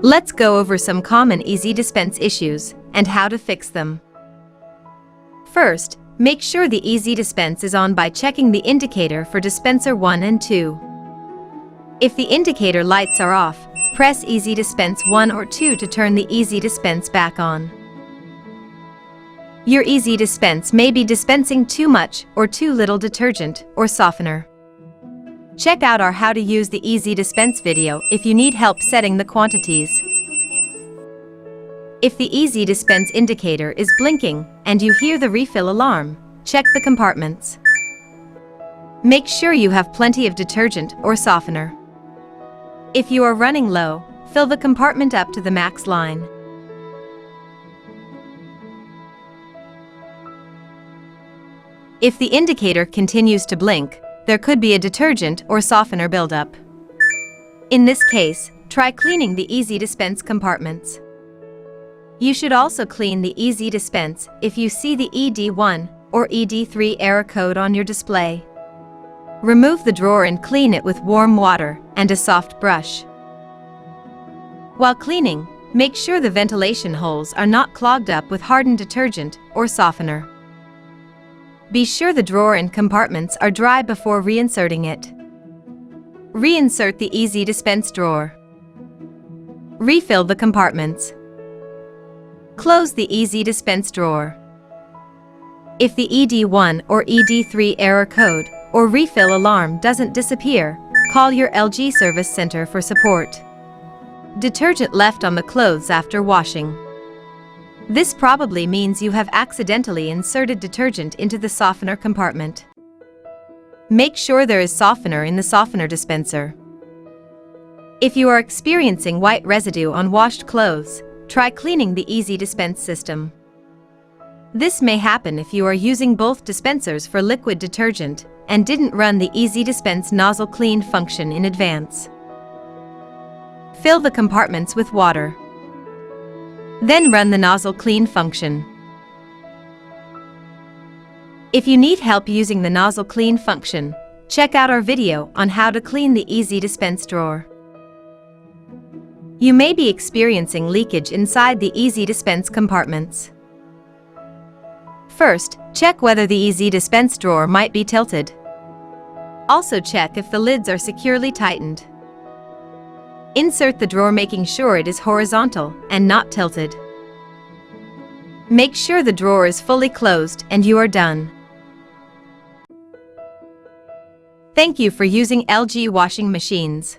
Let's go over some common ezDispense issues and how to fix them. First, make sure the ezDispense is on by checking the indicator for dispenser 1 and 2. If the indicator lights are off, press ezDispense 1 or 2 to turn the ezDispense back on. Your ezDispense may be dispensing too much or too little detergent or softener. Check out our How to Use the ezDispense video if you need help setting the quantities. If the ezDispense indicator is blinking and you hear the refill alarm, check the compartments. Make sure you have plenty of detergent or softener. If you are running low, fill the compartment up to the max line. If the indicator continues to blink, there could be a detergent or softener buildup. In this case, try cleaning the ezDispense compartments. You should also clean the ezDispense if you see the ED1 or ED3 error code on your display. Remove the drawer and clean it with warm water and a soft brush. While cleaning, make sure the ventilation holes are not clogged up with hardened detergent or softener. Be sure the drawer and compartments are dry before reinserting it. Reinsert the ezDispense drawer. Refill the compartments. Close the ezDispense drawer. If the ED1 or ED3 error code or refill alarm doesn't disappear, call your LG service center for support. Detergent left on the clothes after washing. This probably means you have accidentally inserted detergent into the softener compartment. Make sure there is softener in the softener dispenser. If you are experiencing white residue on washed clothes, try cleaning the ezDispense system. This may happen if you are using both dispensers for liquid detergent and didn't run the ezDispense nozzle clean function in advance. Fill the compartments with water. Then run the nozzle clean function. If you need help using the nozzle clean function, check out our video on how to clean the ezDispense drawer. You may be experiencing leakage inside the ezDispense compartments. First, check whether the ezDispense drawer might be tilted. Also check if the lids are securely tightened. Insert the drawer making sure it is horizontal and not tilted. Make sure the drawer is fully closed and you are done. Thank you for using LG washing machines.